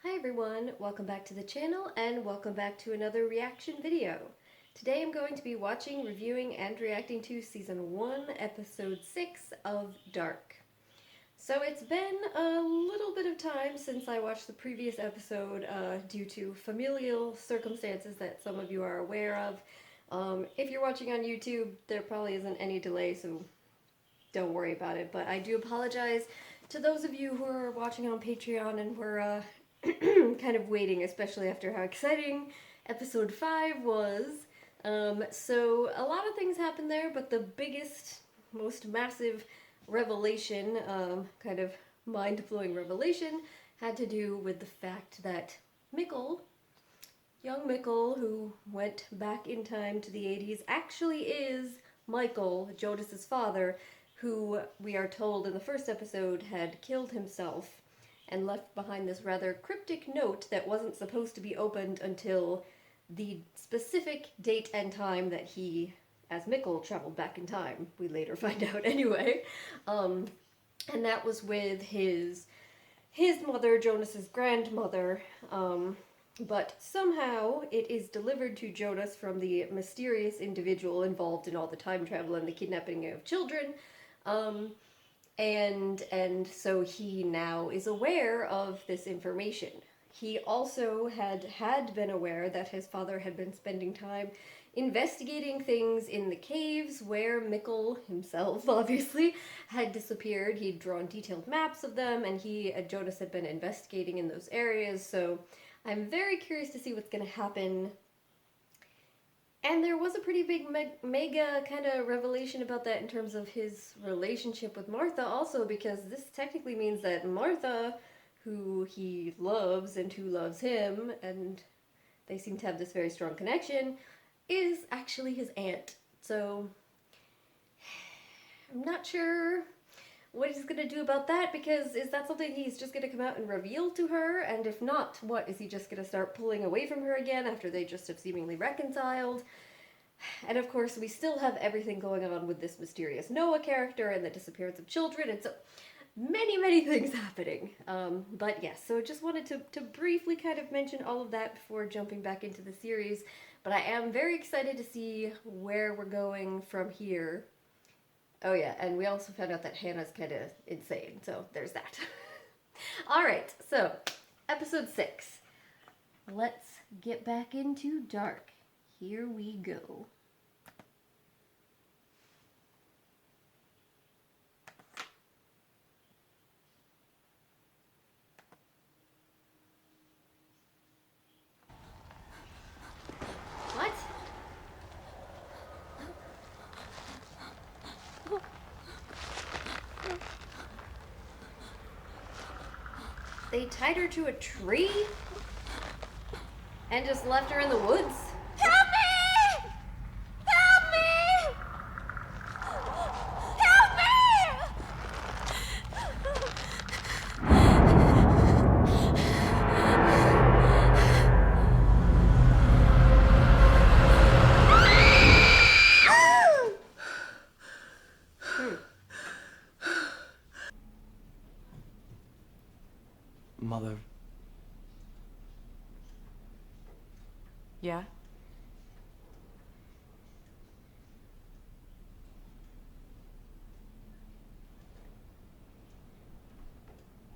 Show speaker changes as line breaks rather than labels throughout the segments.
Hi everyone, welcome back to the channel and welcome back to another reaction video. Today I'm going to be watching, reviewing, and reacting to Season 1, Episode 6 of Dark. So it's been a little bit of time since I watched the previous episode due to familial circumstances that some of you are aware of. If you're watching on YouTube, there probably isn't any delay, so don't worry about it. But I do apologize to those of you who are watching on Patreon and were kind of waiting, especially after how exciting episode 5 was. So a lot of things happened there, but the biggest, most massive revelation, kind of mind-blowing revelation, had to do with the fact that Mikkel, young Mikkel, who went back in time to the 80s, actually is Michael, Jonas's father, who we are told in the first episode had killed himself and left behind this rather cryptic note that wasn't supposed to be opened until the specific date and time that he, as Mikkel, traveled back in time. We later find out anyway. And that was with his mother, Jonas's grandmother, but somehow it is delivered to Jonas from the mysterious individual involved in all the time travel and the kidnapping of children. And so he now is aware of this information. He also had been aware that his father had been spending time investigating things in the caves where Mikkel himself, obviously, had disappeared. He'd drawn detailed maps of them, and Jonas had been investigating in those areas, so I'm very curious to see what's going to happen. And there was a pretty big mega kind of revelation about that in terms of his relationship with Martha also, because this technically means that Martha, who he loves and who loves him, and they seem to have this very strong connection, is actually his aunt. So I'm not sure what he's going to do about that, because is that something he's just going to come out and reveal to her? And if not, what, is he just going to start pulling away from her again after they just have seemingly reconciled? And of course, we still have everything going on with this mysterious Noah character and the disappearance of children, and so many things happening. But yes, so just wanted to briefly kind of mention all of that before jumping back into the series. But I am very excited to see where we're going from here. Oh yeah, and we also found out that Hannah's kind of insane, so there's that. Alright, so, episode 6. Let's get back into Dark. Here we go. What? They tied her to a tree? And just left her in the woods?
Help me! Help me! Help me!
Mother.
Yeah?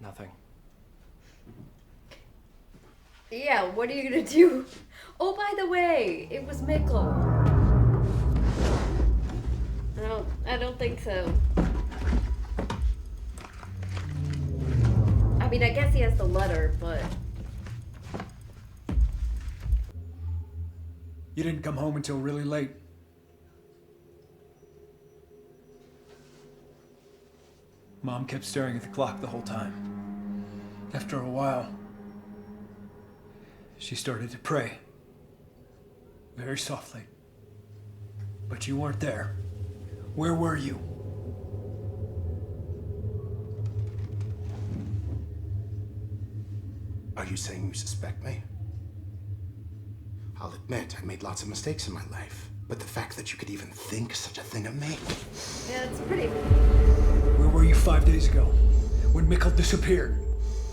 Nothing.
Yeah, what are you gonna do? Oh, by the way, it was Mikkel. I don't think so. I mean, I guess he has the letter, but...
You didn't come home until really late. Mom kept staring at the clock the whole time. After a while, she started to pray. Very softly. But you weren't there. Where were you?
Are you saying you suspect me? I'll admit I made lots of mistakes in my life, but the fact that you could even think such a thing of me...
Yeah, it's pretty...
Where were you 5 days ago, when Mikkel disappeared?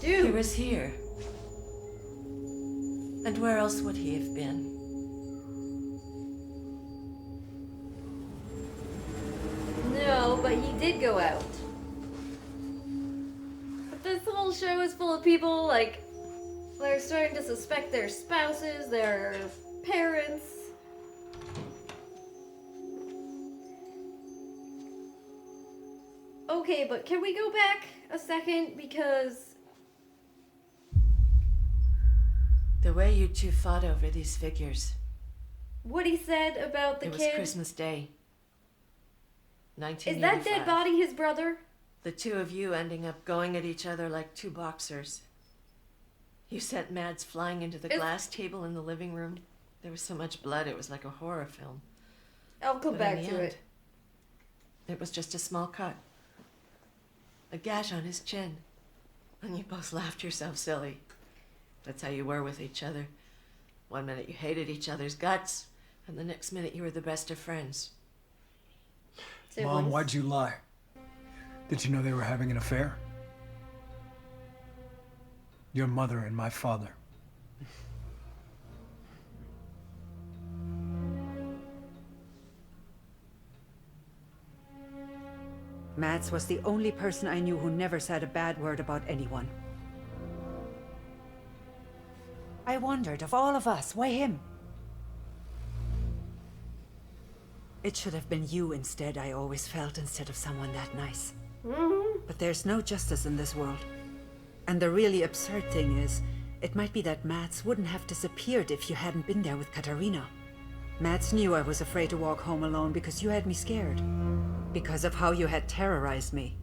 Dude!
He was here. And where else would he have been?
No, but he did go out. But this whole show is full of people, like, they're starting to suspect their spouses, their parents. Okay, but can we go back a second? Because
The way you two fought over these figures.
what he said about the
It was
kid.
Christmas Day.
Is
1985.
that dead body his brother?
The two of you ending up going at each other like two boxers. You sent Mads flying into the
Is-
glass table in the living room. There was so much blood, it was like a horror film.
I'll come
But
back
in the
to
end,
it.
It was just a small cut. A gash on his chin. And you both laughed yourself silly. That's how you were with each other. One minute you hated each other's guts, and the next minute you were the best of friends.
Siblings.
Mom, why'd you lie? Did you know they were having an affair? Your mother and my father.
Mads was the only person I knew who never said a bad word about anyone. I wondered, of all of us, why him? It should have been you instead, I always felt, instead of someone that nice. But there's no justice in this world. And the really absurd thing is, it might be that Mads wouldn't have disappeared if you hadn't been there with Katarina. Mads knew I was afraid to walk home alone because you had me scared. Because of how you had terrorized me.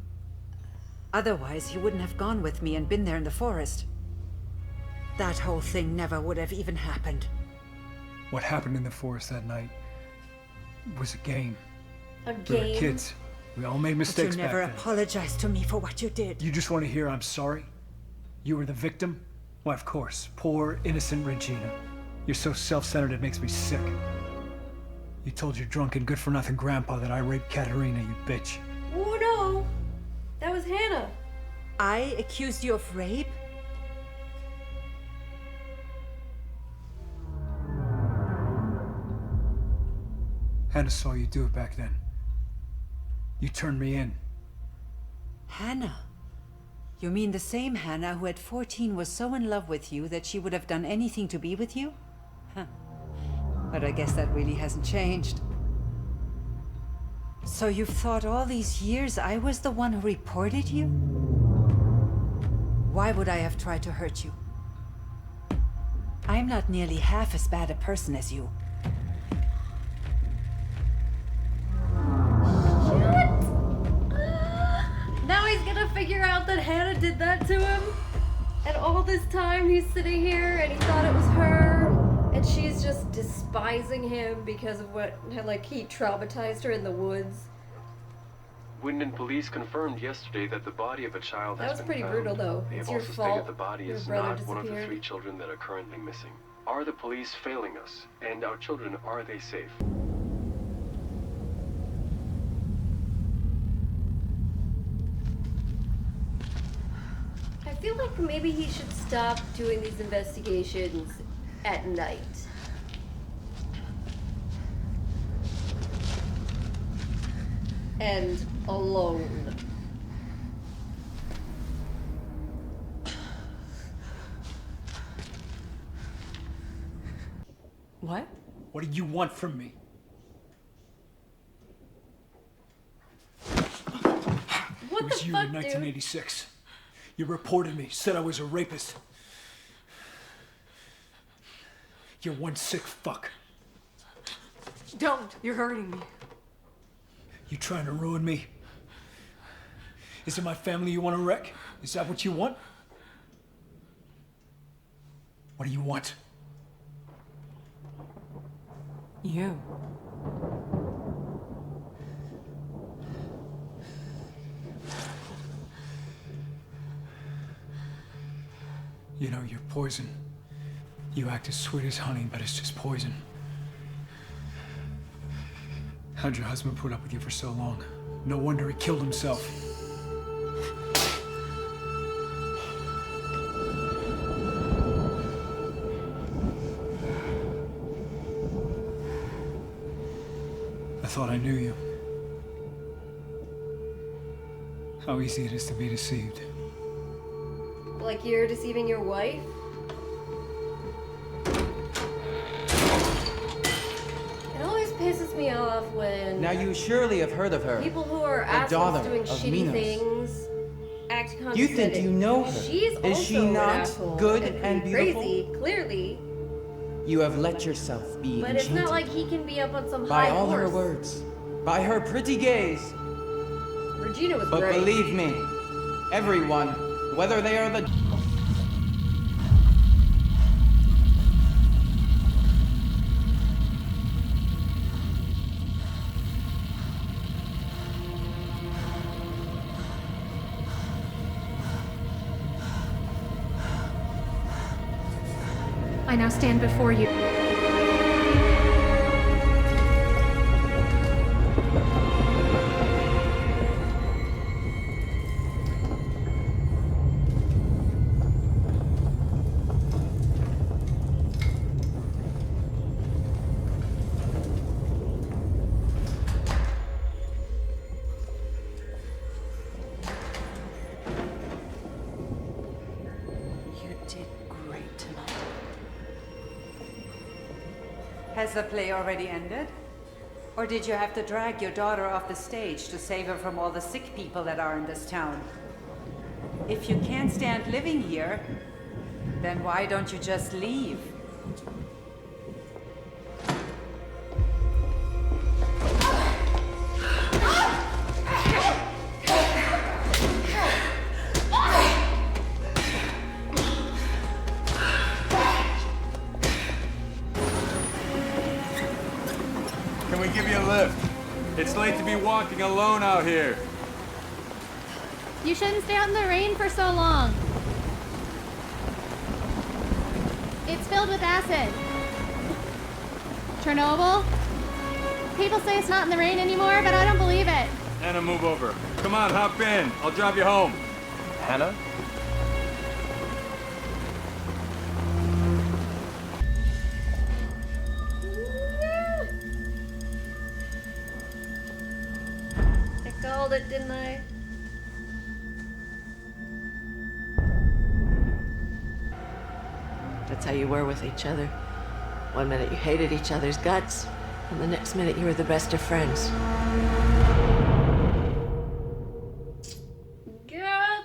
Otherwise, he wouldn't have gone with me and been there in the forest. That whole thing never would have even happened.
What happened in the forest that night was a game.
A
We were
game.
kids. We all made mistakes
But you never
back then.
apologized to me for what you did.
You just want to hear I'm sorry? You were the victim? Why, of course. Poor, innocent Regina. You're so self-centered it makes me sick. You told your drunken, good-for-nothing grandpa that I raped Katerina, you bitch.
Oh no! That was Hannah.
I accused you of rape?
Hannah saw you do it back then. You turned me in.
Hannah? You mean the same Hannah who at 14 was so in love with you that she would have done anything to be with you? Huh. But I guess that really hasn't changed. So you've thought all these years I was the one who reported you? Why would I have tried to hurt you? I'm not nearly half as bad a person as you.
Now he's gonna figure out that Hannah did that to him. And all this time he's sitting here and he thought it was her. And she's just despising him because of what, like, he traumatized her in the woods.
Wyndon police confirmed yesterday that the body of a child
That
has
was
been
pretty
found.
brutal, though.
They
It's
have
your
also
fault
stated the body
your
is
brother
not one of the
disappeared.
3 children that are currently missing. Are the police failing us? And our children, are they safe?
I feel like maybe he should stop doing these investigations at night. And alone.
What?
What do you want from me?
What
It was
the
you
fuck,
in
dude?
1986. You reported me, said I was a rapist. You're one sick fuck.
Don't! You're hurting me.
You trying to ruin me? Is it my family you want to wreck? Is that what you want? What do you want?
You.
You know, you're poison. You act as sweet as honey, but it's just poison. How'd your husband put up with you for so long? No wonder he killed himself. thought I knew you. How easy it is to be deceived.
Like you're deceiving your wife? It always pisses me off when
Now you surely have heard of her.
people who are
the
assholes
daughter
doing
of
shitty
Minos.
things act condescending.
You think you know her.
She's
Is she
also an
not
asshole
good
and
and
pretty
beautiful?
crazy, clearly.
You have let yourself be
But
enchanted
it's not like he can be up on some
by
high
all
horse.
her words, by her pretty gaze.
Regina was
But
great.
believe me, everyone, whether they are the
I now stand before you.
You did great tonight. Has the play already ended? Or did you have to drag your daughter off the stage to save her from all the sick people that are in this town? If you can't stand living here, then why don't you just leave?
Can we give you a lift? It's late to be walking alone out here.
You shouldn't stay out in the rain for so long. It's filled with acid. Chernobyl? People say it's not in the rain anymore, but I don't believe it.
Hannah, move over. Come on, hop in. I'll drive you home. Hannah?
I called it, didn't I?
That's how you were with each other. One minute you hated each other's guts, and the next minute you were the best of friends.
God.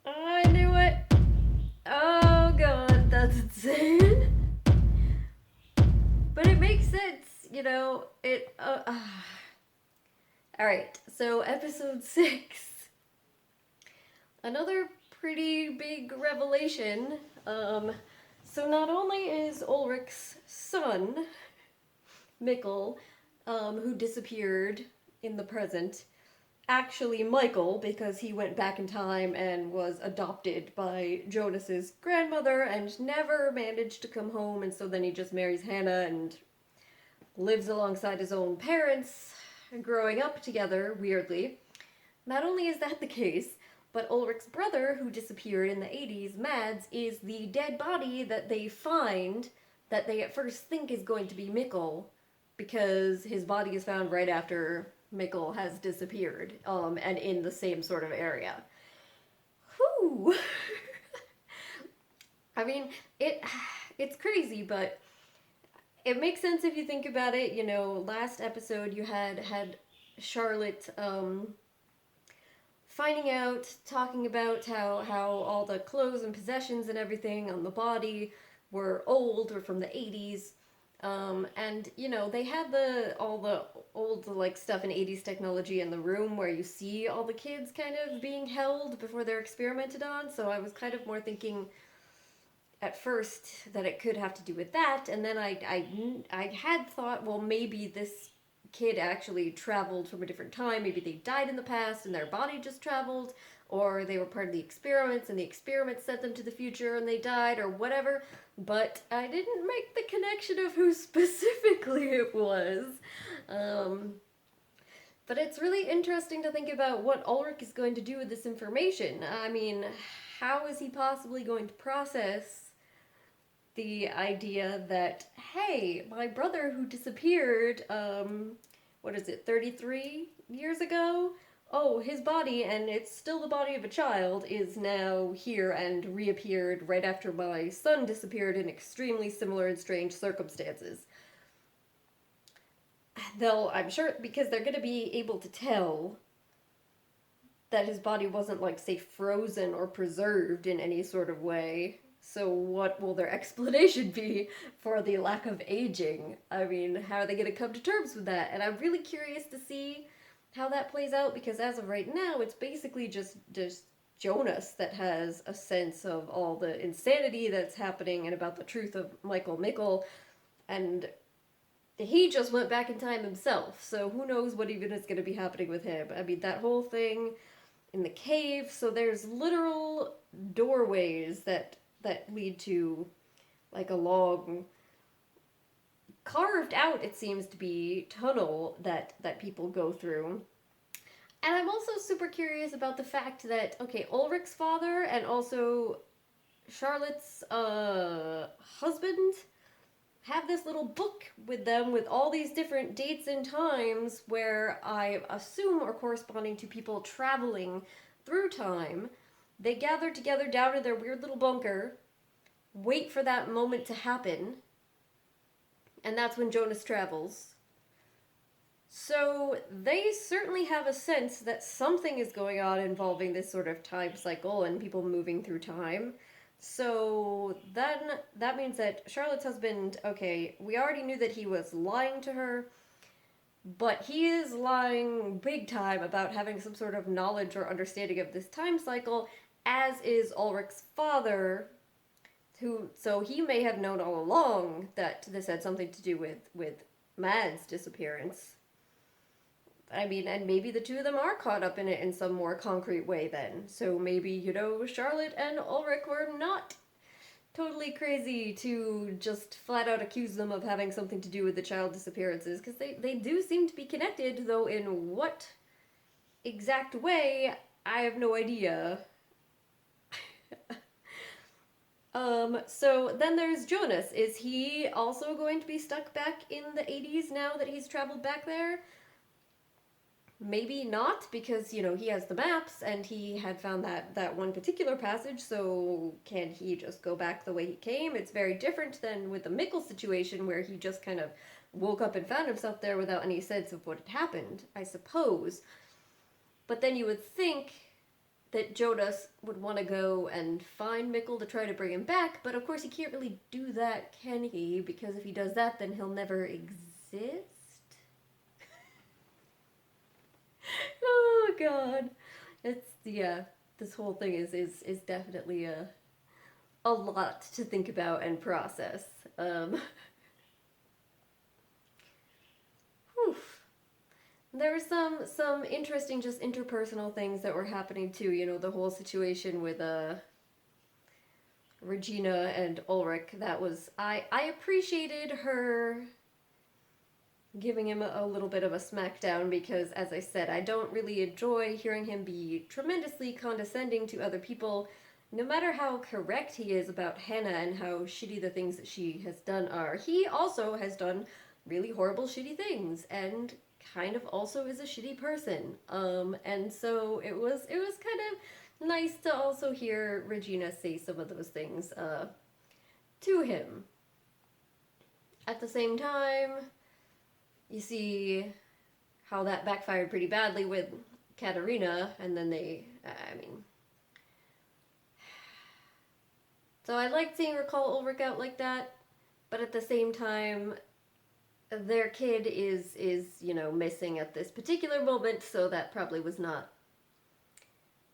I knew it. Oh god, that's insane. But it makes sense, you know, it, Alright, so episode 6. Another pretty big revelation. So not only is Ulrich's son, Mikkel, who disappeared in the present, actually Michael, because he went back in time and was adopted by Jonas's grandmother and never managed to come home, and so then he just marries Hannah and lives alongside his own parents, growing up together, weirdly. Not only is that the case, but Ulrich's brother, who disappeared in the 80s, Mads, is the dead body that they find that they at first think is going to be Mikkel, because his body is found right after Mikkel has disappeared, and in the same sort of area. Whew! I mean, it's crazy, but it makes sense if you think about it. You know, last episode you had Charlotte, finding out, talking about how all the clothes and possessions and everything on the body were old, or from the 80s. And, you know, they had all the old, like, stuff in 80s technology in the room where you see all the kids kind of being held before they're experimented on, so I was kind of more thinking at first that it could have to do with that, and then I had thought, well, maybe this kid actually traveled from a different time. Maybe they died in the past and their body just traveled, or they were part of the experiments and the experiments sent them to the future and they died, or whatever. But I didn't make the connection of who specifically it was. But it's really interesting to think about what Ulrich is going to do with this information. I mean, how is he possibly going to process the idea that, hey, my brother who disappeared, 33 years ago? Oh, his body, and it's still the body of a child, is now here and reappeared right after my son disappeared in extremely similar and strange circumstances. They'll, I'm sure, because they're gonna be able to tell that his body wasn't, like, say, frozen or preserved in any sort of way. So what will their explanation be for the lack of aging? I mean, how are they going to come to terms with that? And I'm really curious to see how that plays out, because as of right now, it's basically just Jonas that has a sense of all the insanity that's happening and about the truth of Michael Mickle, and he just went back in time himself, so who knows what even is going to be happening with him. I mean, that whole thing in the cave, so there's literal doorways that lead to, like, a long, carved out, it seems to be, tunnel that people go through. And I'm also super curious about the fact that, okay, Ulrich's father and also Charlotte's husband have this little book with them with all these different dates and times where I assume are corresponding to people traveling through time. They gather together down in their weird little bunker, wait for that moment to happen, and that's when Jonas travels. So they certainly have a sense that something is going on involving this sort of time cycle and people moving through time. So then that means that Charlotte's husband, okay, we already knew that he was lying to her, but he is lying big time about having some sort of knowledge or understanding of this time cycle, as is Ulrich's father, so he may have known all along that this had something to do with Mads' disappearance. I mean, and maybe the two of them are caught up in it in some more concrete way then. So maybe, Charlotte and Ulrich were not totally crazy to just flat out accuse them of having something to do with the child disappearances, because they do seem to be connected, though in what exact way, I have no idea. So then there's Jonas. Is he also going to be stuck back in the 80s now that he's traveled back there? Maybe not, because, he has the maps, and he had found that one particular passage, so can he just go back the way he came? It's very different than with the Mickle situation, where he just kind of woke up and found himself there without any sense of what had happened, I suppose. But then you would think that Jonas would want to go and find Mickle to try to bring him back, but of course he can't really do that, can he? Because if he does that, then he'll never exist? Oh god. This whole thing is definitely a lot to think about and process. Whew. There were some interesting just interpersonal things that were happening too, the whole situation with Regina and Ulrich. That was, I appreciated her giving him a little bit of a smackdown, because, as I said, I don't really enjoy hearing him be tremendously condescending to other people, no matter how correct he is about Hannah and how shitty the things that she has done are. He also has done really horrible, shitty things, and kind of also is a shitty person. And so it was kind of nice to also hear Regina say some of those things, to him. At the same time, you see how that backfired pretty badly with Katarina, and then so I liked seeing her call Ulrich out like that, but at the same time, their kid is missing at this particular moment, so that probably was not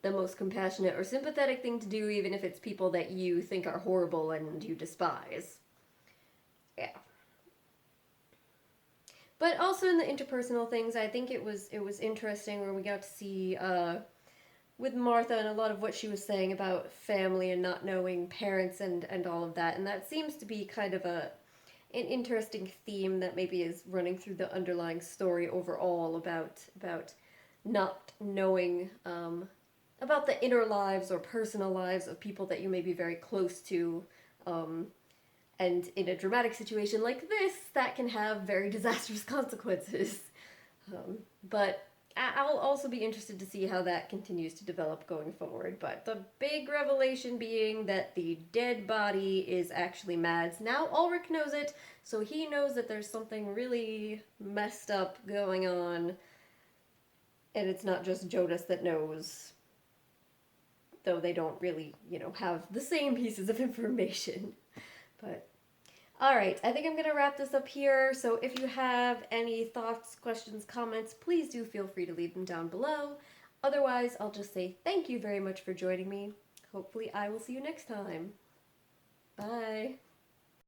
the most compassionate or sympathetic thing to do, even if it's people that you think are horrible and you despise. Yeah. But also in the interpersonal things, I think it was interesting where we got to see, with Martha and a lot of what she was saying about family and not knowing parents and all of that. And that seems to be kind of an interesting theme that maybe is running through the underlying story overall about not knowing, about the inner lives or personal lives of people that you may be very close to, And in a dramatic situation like this, that can have very disastrous consequences. But I'll also be interested to see how that continues to develop going forward. But the big revelation being that the dead body is actually Mads. Now Ulrich knows it, so he knows that there's something really messed up going on. And it's not just Jonas that knows, though they don't really, have the same pieces of information. But, alright, I think I'm going to wrap this up here. So if you have any thoughts, questions, comments, please do feel free to leave them down below. Otherwise, I'll just say thank you very much for joining me. Hopefully I will see you next time. Bye.